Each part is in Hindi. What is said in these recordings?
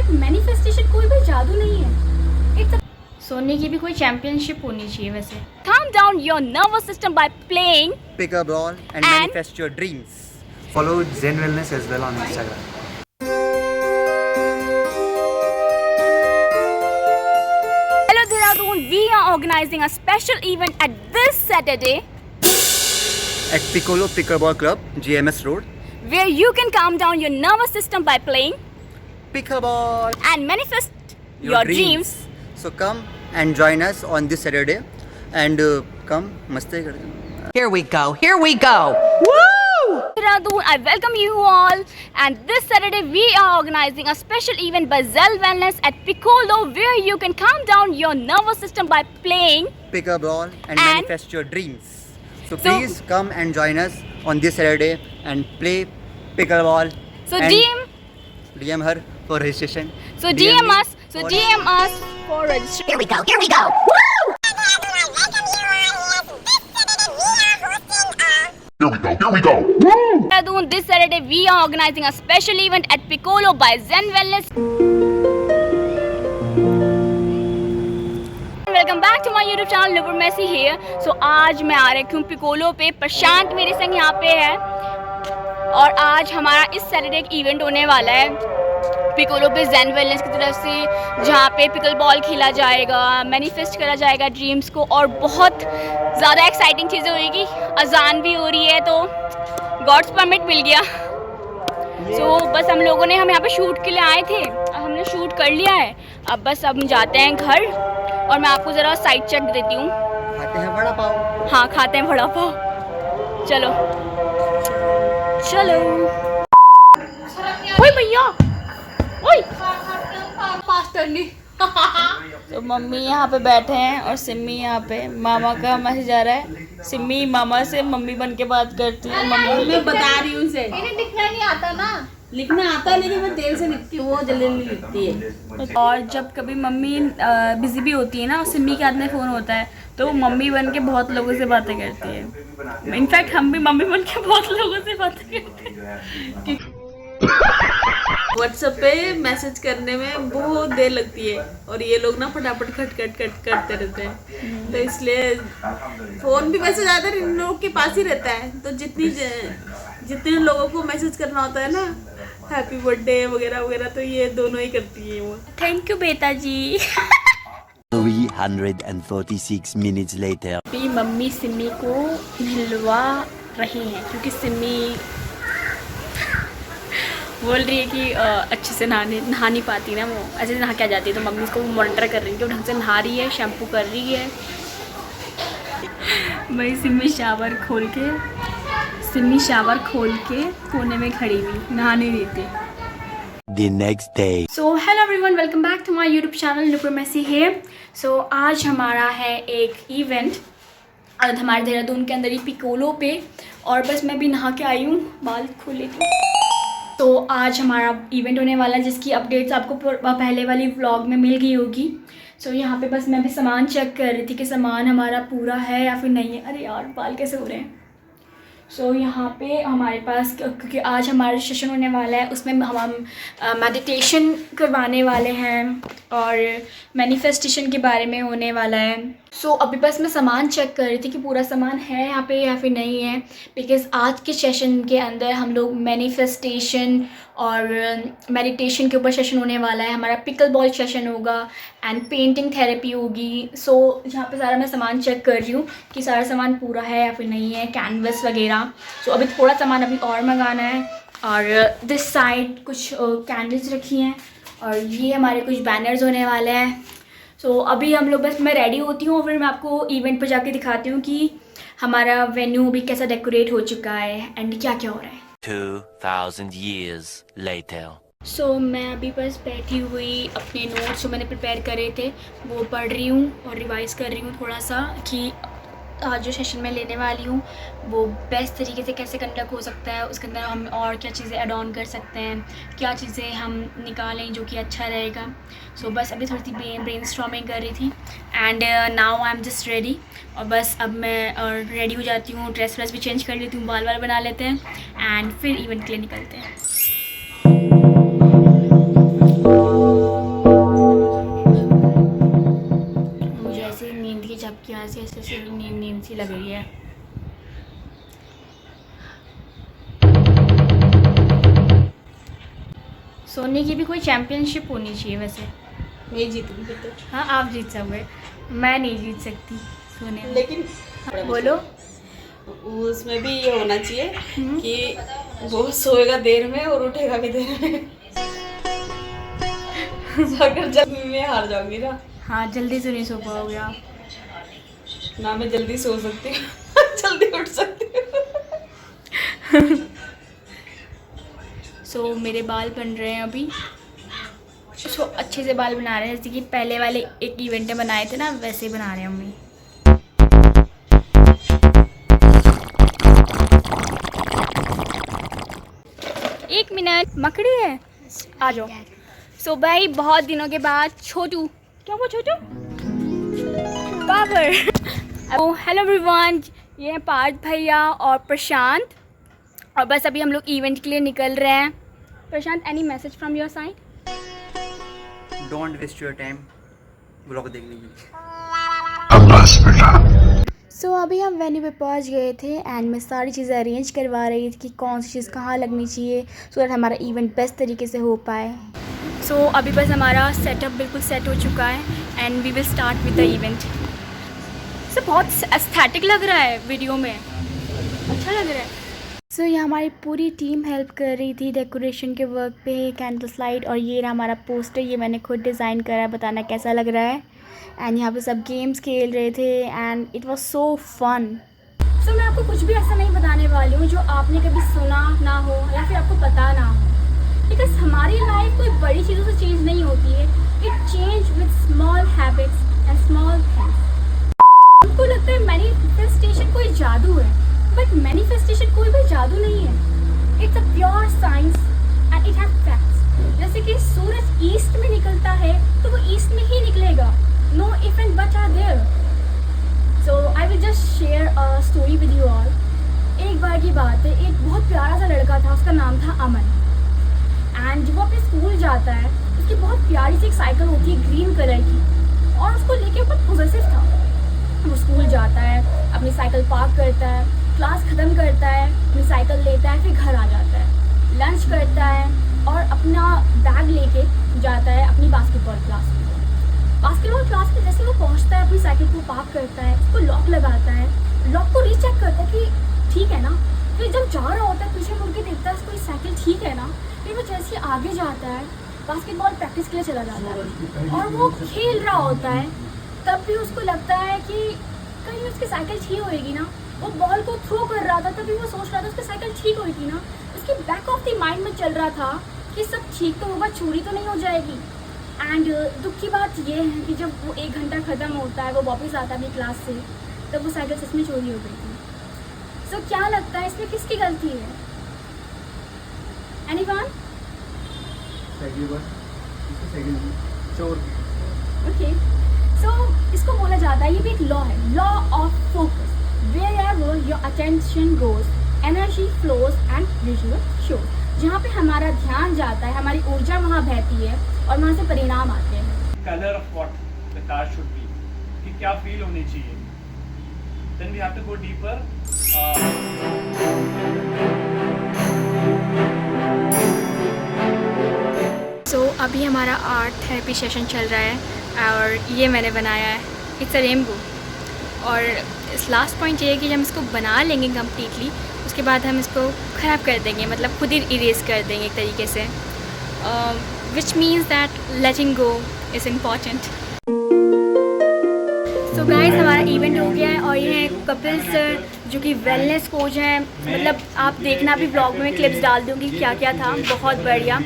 बट मैनिफेस्टेशन कोई भी जादू नहीं है। सोने की भी कोई चैंपियनशिप होनी चाहिए वैसे। Calm down your nervous system by playing Pick a ball and manifest your dreams. Follow Zen Wellness as well on Instagram. Hello Dehradun, we are organizing a special event at this Saturday At Piccolo Pickleball Club, GMS Road. where you can calm down your nervous system by playing Pickleball. and manifest your dreams. So come and join us on this Saturday and come मस्ती करते हैं. Here we go. Here we go. Dehradun, I welcome you all, and this Saturday we are organizing a special event by Zen Wellness at Piccolo where you can calm down your nervous system by playing. Pick a ball and manifest your dreams. So please come and join us on this Saturday and play pickleball. So and DM her for registration. So DM us. So DM us for registration. Here we go. Here we go. Here we go. Dehradun, this Saturday we are organizing a special event at Piccolo by Zen Wellness. Welcome back to my YouTube channel Nupur Messi here. So आज मैं आ रही हूँ पिकोलो पे, प्रशांत मेरे संग यहाँ पे है और आज हमारा इस सैटरडे एक इवेंट होने वाला है पिकोलो पे ज़ेन वेलनेस की तरफ से, जहाँ पे पिकल बॉल खेला जाएगा, मैनिफेस्ट करा जाएगा ड्रीम्स को और बहुत ज़्यादा एक्साइटिंग चीज़ें होगी। अजान भी हो रही है तो गॉड्स परमिट मिल गया। सो बस हम लोगों ने हम यहाँ पे शूट के लिए आए थे, अब हमने शूट कर लिया है, अब बस अब हम जाते हैं घर और मैं आपको ज़रा साइड चेक देती हूँ। खाते हैं वड़ा पाव। हाँ खाते हैं वड़ा पाव। चलो चलो। ओए भैया, ओए तो मम्मी यहाँ पे बैठे हैं और सिम्मी यहाँ पे, मामा का मैसेज आ रहा है, सिम्मी मामा से मम्मी बन के बात करती है। मम्मी मैं बता रही हूँ उसे, इन्हें लिखना नहीं आता ना, लिखना आता है लेकिन मैं देर से लिखती हूँ, वो जल्दी नहीं लिखती है। और जब कभी मम्मी बिजी भी होती है ना और सिम्मी के हाथ में फ़ोन होता है तो वो मम्मी बन के बहुत लोगों से बातें करती है। इनफैक्ट हम भी मम्मी बन के बहुत लोगों से बातें करते हैं। व्हाट्सएप पे मैसेज करने में बहुत देर लगती है और ये लोग ना फटाफट खट करते रहते हैं, तो इसलिए फ़ोन भी मैसेज आता है इन लोगों के पास ही रहता है। तो जितने लोगों को मैसेज करना होता है ना, हैप्पी बर्थडे वगैरह वगैरह, तो ये दोनों ही करती है वो। थैंक यू बेटा जी। 346 minutes later. अभी मम्मी सिम्मी को नहलवा रही हैं क्योंकि सिम्मी बोल रही है कि अच्छे से नहा नहीं पाती ना, वो ऐसे नहा के आ जाती है, तो मम्मी इसको मॉनिटर कर रही है कि वो ढंग से नहा रही है, शैम्पू कर रही है। मैं सिम्मी शावर खोल के कोने में खड़ी हुई, नहा नहीं रही थी। The next day. So hello everyone, welcome back to my YouTube channel Nupur messy here. So आज हमारा है एक इवेंट हमारे देहरादून के अंदर ही पिकोलो पे, और बस मैं भी नहा के आई हूँ, बाल खोल लेती हूँ। तो आज हमारा इवेंट होने वाला है जिसकी अपडेट्स आपको पहले वाली व्लॉग में मिल गई होगी। सो यहाँ पे बस मैं भी सामान चेक कर रही थी कि सामान हमारा पूरा है या फिर नहीं है। अरे यार बाल कैसे हो रहे हैं। सो यहाँ पे हमारे पास, क्योंकि आज हमारा सेशन होने वाला है, उसमें हम मेडिटेशन करवाने वाले हैं और मैनिफेस्टेशन के बारे में होने वाला है। सो अभी बस मैं सामान चेक कर रही थी कि पूरा सामान है यहाँ पे या फिर नहीं है, बिकॉज़ आज के सेशन के अंदर हम लोग मैनिफेस्टेशन और मेडिटेशन के ऊपर सेशन होने वाला है। हमारा पिकल बॉल सेशन होगा एंड पेंटिंग थेरेपी होगी। सो यहाँ पे सारा मैं सामान चेक कर रही हूँ कि सारा सामान पूरा है या फिर नहीं है, कैनवस वगैरह। सो अभी थोड़ा सामान अभी और मंगाना है। और दिस साइड कुछ कैंडल्स रखी हैं और ये हमारे कुछ बैनर्स होने वाले हैं। सो अभी हम लोग, बस मैं रेडी होती हूँ और फिर मैं आपको इवेंट पर जाके दिखाती हूँ कि हमारा वेन्यू भी कैसा डेकोरेट हो चुका है एंड क्या क्या हो रहा है। 2000 years later. सो मैं अभी बस बैठी हुई अपने नोट्स जो मैंने प्रिपेयर करे थे वो पढ़ रही हूँ और रिवाइज़ कर रही हूँ थोड़ा सा कि आज जो सेशन में लेने वाली हूँ वो बेस्ट तरीके से कैसे कंडक्ट हो सकता है, उसके अंदर हम और क्या चीज़ें ऐड ऑन कर सकते हैं, क्या चीज़ें हम निकालें जो कि अच्छा रहेगा। सो बस अभी थोड़ी सी ब्रेनस्टॉर्मिंग कर रही थी and now I am just ready. और बस अब मैं रेडी हो जाती हूँ, ड्रेस व्रेस भी चेंज कर लेती हूँ, बाल बना लेते हैं एंड फिर इवेंट के लिए निकलते हैं। अच्छी लग रही है। सोने की भी कोई चैम्पियनशिप होनी चाहिए वैसे। मैं जीतूंगी फिर तो। हाँ आप जीत सकते, मैं नहीं जीत सकती सोने में। लेकिन बोलो। उसमें भी ये होना चाहिए कि वो सोएगा देर में और उठेगा भी देर में। अगर जल्दी मैं हार जाऊंगी ना। हाँ जल्दी से नहीं सो पाओगे आप। ना मैं जल्दी सो सकती हूँ जल्दी उठ सकती हूँ। सो मेरे बाल बन रहे हैं अभी। सो अच्छे से बाल बना रहे हैं, जैसे कि पहले वाले एक इवेंट में बनाए थे ना, वैसे ही बना रहे हैं मम्मी। एक मिनट, मकड़ी है, आ जाओ। सो भाई बहुत दिनों के बाद छोटू, क्या वो छोटू पावर। हेलो एवरीवन, ये हैं पार्थ भैया और प्रशांत, और बस अभी हम लोग इवेंट के लिए निकल रहे हैं। Prashant, any message from your side? Don't waste your time blog देखने के लिए। सो अभी हम वेन्यू पे पहुंच गए थे एंड मैं सारी चीज़ें अरेंज करवा रही थी कि कौन सी चीज़ कहाँ लगनी चाहिए सो दैट हमारा इवेंट बेस्ट तरीके से हो पाए। सो अभी बस हमारा सेटअप बिल्कुल सेट हो चुका है and we will start with the event. So बहुत एस्थेटिक लग रहा है वीडियो में, अच्छा लग रहा है। सो ये हमारी पूरी टीम हेल्प कर रही थी डेकोरेशन के वर्क पे, कैंडल स्लाइड, और ये रहा हमारा पोस्टर, ये मैंने खुद डिज़ाइन करा, बताना कैसा लग रहा है। एंड यहाँ पे सब गेम्स खेल रहे थे and it was so fun. So मैं आपको कुछ भी ऐसा नहीं बताने वाली हूँ जो आपने कभी सुना ना हो या फिर आपको पता ना हो, बिकॉज हमारी लाइफ कोई बड़ी चीज़ों से चेंज नहीं होती है। It change with small habits and small things. हमको लगता है मैनिफेस्टेशन कोई जादू है, बट मैनिफेस्टेशन कोई भी जादू नहीं है। It's a pure science and it has facts. जैसे कि सूरज ईस्ट में निकलता है तो वो ईस्ट में ही निकलेगा, no if and but are there. So I will just share a story with you all. एक बार की बात है, एक बहुत प्यारा सा लड़का था, उसका नाम था अमन। एंड जब वो अपने स्कूल जाता है, उसकी बहुत प्यारी सी एक साइकिल होती है ग्रीन कलर की, और उसको लेके बहुत पॉजिटिव था। वो स्कूल जाता है, अपनी साइकिल पार्क करता है, क्लास ख़त्म करता है, अपनी साइकिल लेता है, फिर घर आ जाता है, लंच करता है और अपना बैग लेके जाता है अपनी बास्केटबॉल क्लास में। बास्केटबॉल क्लास में जैसे वो पहुंचता है, अपनी साइकिल को पार्क करता है, उसको लॉक लगाता है, लॉक को रीचेक करता है कि ठीक है ना। फिर जब जा रहा होता है पीछे मुड़ के देखता है उसको साइकिल ठीक है ना। फिर वो जैसे आगे जाता है, बास्केटबॉल प्रैक्टिस के लिए चला जाता है और वो खेल रहा होता है, तब भी उसको लगता है कि कहीं उसकी साइकिल ठीक होएगी ना। वो बॉल को थ्रो कर रहा था, तभी वो सोच रहा था उसकी साइकिल ठीक होएगी ना। उसके बैक ऑफ द माइंड में चल रहा था कि सब ठीक तो होगा, चोरी तो नहीं हो जाएगी। एंड दुख की बात ये है कि जब वो 1 घंटा ख़त्म होता है, वो वापस आता है अपनी क्लास से, तब वो साइकिल सच में चोरी हो गई थी। सो क्या लगता है इसमें किसकी गलती है? एनीवन? ओके, सो इसको बोला जाता है, ये भी एक लॉ है, law of focus. Wherever your attention goes, energy flows and visual shows. जहाँ पे हमारा ध्यान जाता है, हमारी ऊर्जा वहाँ बहती है और वहाँ से परिणाम आते हैं। Colour of what the car should be, कि क्या फील होनी चाहिए। Then we have to go deeper. So अभी हमारा आर्ट थेरेपी सेशन चल रहा है और ये मैंने बनाया है, इट्स अ रेनबो। और इस लास्ट पॉइंट ये है कि जब हम इसको बना लेंगे कम्प्लीटली, उसके बाद हम इसको ख़राब कर देंगे, मतलब खुद ही इरेज कर देंगे एक तरीके से, which means that letting go is important. So guys, हमारा इवेंट हो गया है और ये है कपिल सर जो कि वेलनेस कोच हैं। मतलब आप देखना भी ब्लॉग में क्लिप्स डाल दूँगी क्या क्या था, बहुत बढ़िया।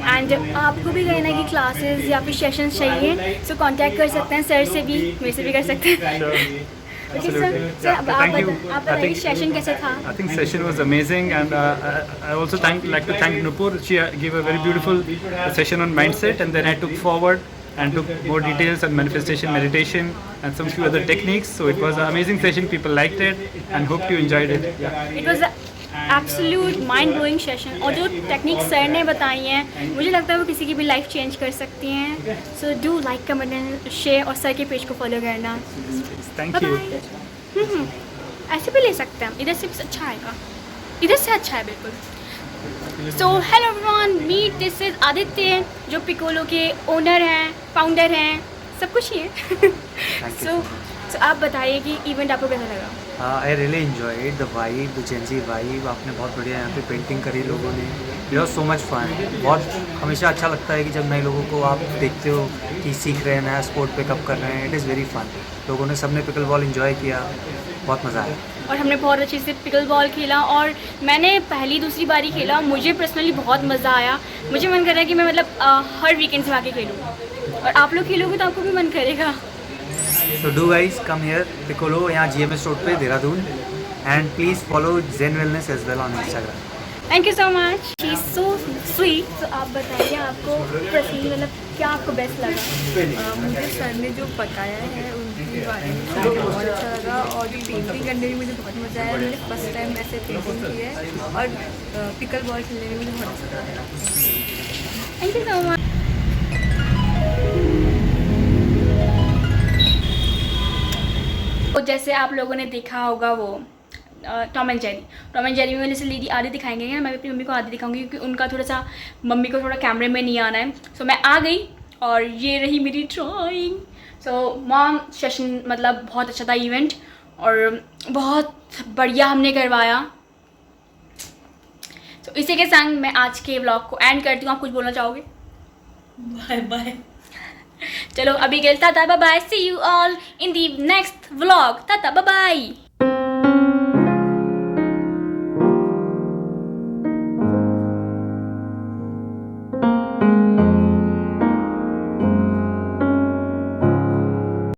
एंड आपको भी कहना है कि क्लासेस या फिर सेशन चाहिए, सो कांटेक्ट कर सकते हैं सर से भी, मेरे से भी कर सकते हैं। Okay, sir, आप बताइए सेशन कैसा था? I think session was amazing, and I also like to thank Nupur. She gave a very beautiful session on mindset, and then I took forward and took more details on manifestation, meditation, and some few other techniques. So it was an amazing session. People liked it, and hope you enjoyed it. Yeah. It was absolute mind blowing session, और जो टेक्निक सर ने बताई हैं मुझे लगता है वो किसी की भी लाइफ चेंज कर सकती हैं। So do like, comment and share, और सर के पेज को फॉलो करना। Thank you. ऐसे भी ले सकते हैं हम, इधर से भी अच्छा आएगा, इधर से अच्छा है बिल्कुल। So hello everyone, meet this is Aditya जो पिकोलो के ओनर हैं, फाउंडर हैं, सब कुछ ही है। सो आप बताइए कि इवेंट आपको कैसा लगा? I really enjoy the vibe, the genz vibe. आपने बहुत बढ़िया यहाँ पे पेंटिंग करी लोगों ने, it was so much fun. बहुत हमेशा अच्छा लगता है कि जब नए लोगों को आप देखते हो कि सीख रहे हैं, नया स्पोर्ट पिकअप कर रहे हैं, इट इज़ वेरी फन। लोगों ने सबने पिकल बॉल इन्जॉय किया, बहुत मज़ा आया। और हमने बहुत अच्छे से पिकल बॉल खेला और मैंने पहली दूसरी बारी खेला, मुझे पर्सनली बहुत मज़ा आया। मुझे मन कर रहा है कि मैं मतलब हर वीकेंड से आके खेलूँ, और आप लोग खेलोगे तो आपको भी मन करेगा। So do guys come here, Piccolo यहाँ GMS रोड पे Dehradun, and please follow Zen Wellness as well on Instagram. Thank you so much, she is so sweet. तो आप बताइए आपको पर्सनली मतलब क्या आपको बेस्ट लगा? मुझे सर ने जो बताया है उनके बारे में सुन के बहुत अच्छा लगा, और जो पेंटिंग करने में मुझे बहुत मज़ा आया। मैंने फर्स्ट टाइम ऐसे पेंटिंग की है, और पिकल बॉल खेलने में मुझे बहुत अच्छा लगा। Thank you so much. तो जैसे आप लोगों ने देखा होगा वो टॉम एंड जेरी में मैंने से लीदी आधी दिखाएंगे, मैं भी अपनी मम्मी को आधी दिखाऊंगी क्योंकि उनका थोड़ा सा मम्मी को थोड़ा कैमरे में नहीं आना है। सो मैं आ गई और ये रही मेरी ड्राइंग। सो मॉम सेशन मतलब बहुत अच्छा था इवेंट, और बहुत बढ़िया हमने करवाया। तो इसी के संग मैं आज के व्लॉग को एंड करती हूँ। आप कुछ बोलना चाहोगे? Bye bye. चलो अभी के लिए tata bye bye, see you all in the next vlog. Tata bye bye.